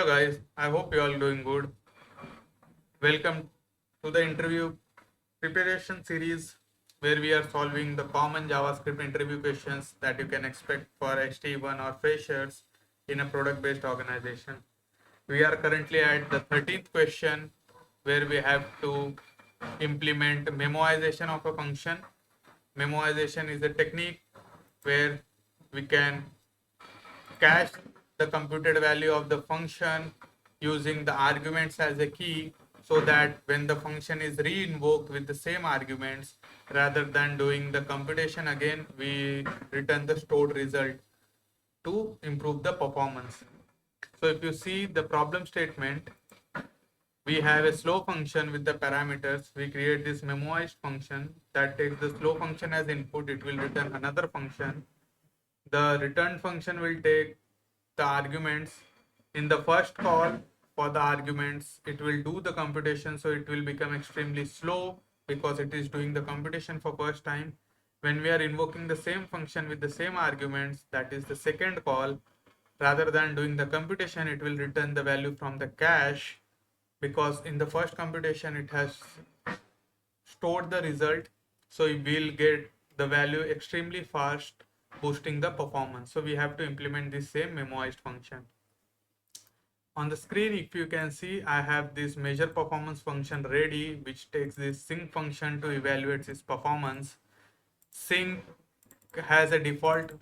Hello guys, I hope you all doing good. Welcome to the interview preparation series where we are solving the common JavaScript interview questions that you can expect for SDE1 or freshers in a product-based organization. We are currently at the 13th question where we have to implement memoization of a function. Memoization is a technique where we can cache the computed value of the function using the arguments as a key, so that when the function is re-invoked with the same arguments, rather than doing the computation again, we return the stored result to improve the performance. So if you see the problem statement, we have a slow function with the parameters. We create this memoized function that takes the slow function as input. It will return another function. The return function will take the arguments. In the first call for the arguments, it will do the computation, so it will become extremely slow because it is doing the computation for first time. When we are invoking the same function with the same arguments, that is the second call, rather than doing the computation, it will return the value from the cache, because in the first computation it has stored the result, so we will get the value extremely fast, boosting the performance. So we have to implement this same memoized function. On the screen, if you can see, I have this measure performance function ready, which takes this sync function to evaluate its performance. Sync has a default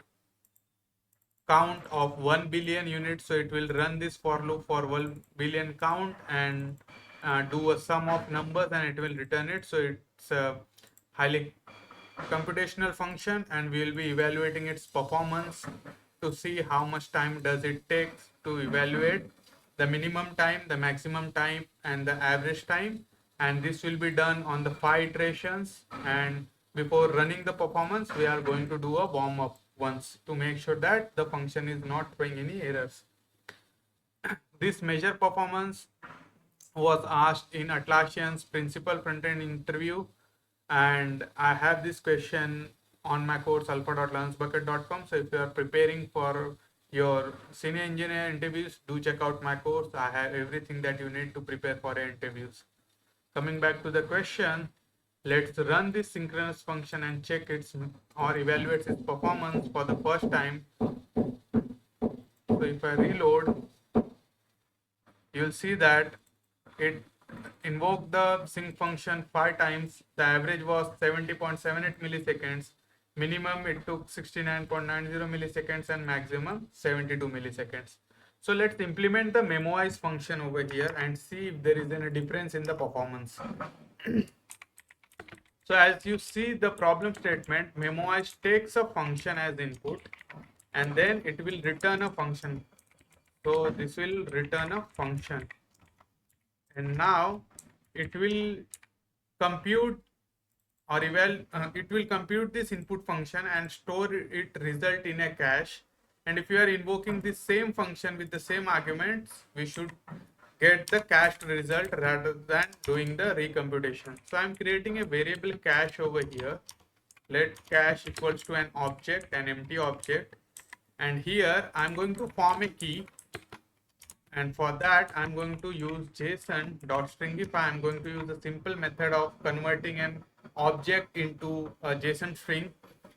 count of 1 billion units, so it will run this for loop for 1 billion count and do a sum of numbers, and it will return it. So it's a highly computational function, and we will be evaluating its performance to see how much time does it take to evaluate the minimum time, the maximum time, and the average time. And this will be done on the 5 iterations, and before running the performance, we are going to do a warm up once to make sure that the function is not throwing any errors. This measure performance was asked in Atlassian's principal frontend interview, and I have this question on my course alpha.learnsbucket.com. So if you are preparing for your senior engineer interviews, do check out my course. I have everything that you need to prepare for interviews. Coming back to the question, let's run this synchronous function and check its or evaluate its performance for the first time. So if I reload, you'll see that it invoked the sync function 5 times. The average was 70.78 milliseconds. Minimum it took 69.90 milliseconds and maximum 72 milliseconds. So let's implement the memoize function over here and see if there is any difference in the performance. So as you see the problem statement, memoize takes a function as input and then it will return a function. So this will return a function, and now it will compute or it will compute this input function and store it result in a cache. And if you are invoking this same function with the same arguments, we should get the cached result rather than doing the recomputation. So I'm creating a variable cache over here. Let cache equals to an object, an empty object, and here I'm going to form a key, and for that I'm going to use JSON.stringify. I'm going to use a simple method of converting an object into a JSON string,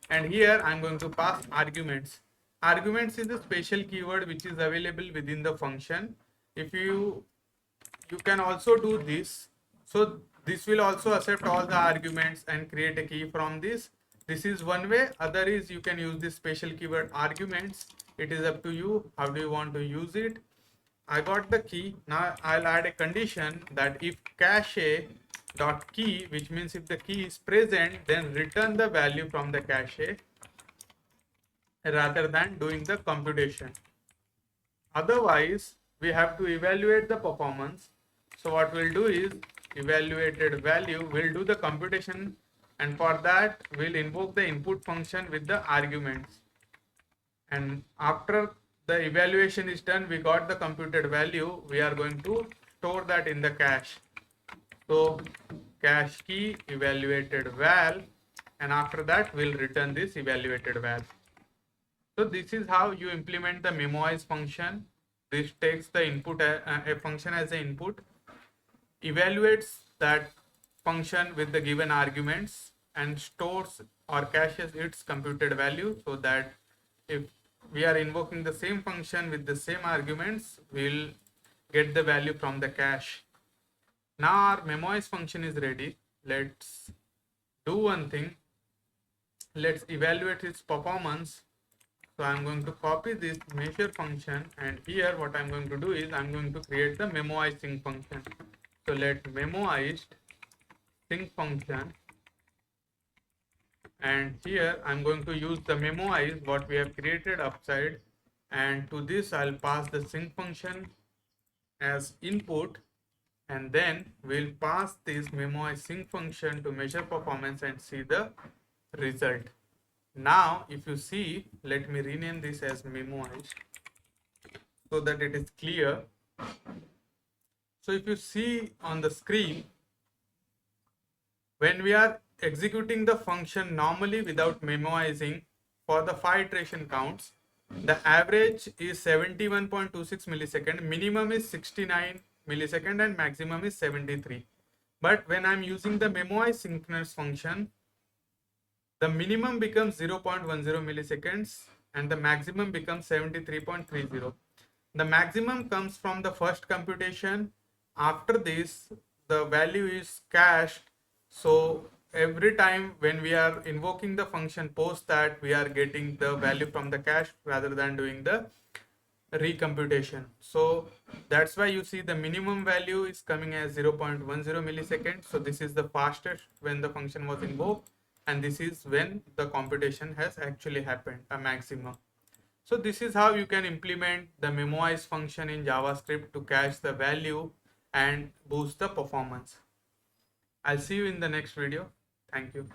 and here I'm going to pass arguments. Arguments is a special keyword which is available within the function. If you can also do this, so this will also accept all the arguments and create a key from this. This is one way. Other is you can use this special keyword arguments. It is up to you how do you want to use it. I got the key. Now I'll add a condition that if cache dot key, which means if the key is present, then return the value from the cache rather than doing the computation. Otherwise, we have to evaluate the performance. So what we'll do is evaluated value, we'll do the computation, and for that we'll invoke the input function with the arguments. And after the evaluation is done, we got the computed value, we are going to store that in the cache. So cache key evaluated val, and after that we'll return this evaluated val. So this is how you implement the memoize function This takes the input, a function as an input, evaluates that function with the given arguments, and stores or caches its computed value, so that if we are invoking the same function with the same arguments, we'll get the value from the cache. Now our memoize function is ready. Let's do one thing. Let's evaluate its performance. So I'm going to copy this measure function, and here what I'm going to do is I'm going to create the memoize sync function. So let memoize sync function, and here I'm going to use the memoize what we have created upside, and to this I'll pass the sync function as input, and then we'll pass this memoize sync function to measure performance and see the result. Now if you see, let me rename this as memoize so that it is clear. So if you see on the screen, when we are executing the function normally without memoizing for the 5 iteration counts, the average is 71.26 millisecond, minimum is 69 millisecond, and maximum is 73. But when I'm using the memoize synchronous function, the minimum becomes 0.10 milliseconds and the maximum becomes 73.30. The maximum comes from the first computation. After this, the value is cached. So every time when we are invoking the function post that, we are getting the value from the cache rather than doing the recomputation. So that's why you see the minimum value is coming as 0.10 milliseconds. So this is the fastest when the function was invoked, and this is when the computation has actually happened, a maximum. So this is how you can implement the memoize function in JavaScript to cache the value and boost the performance. I'll see you in the next video. Thank you.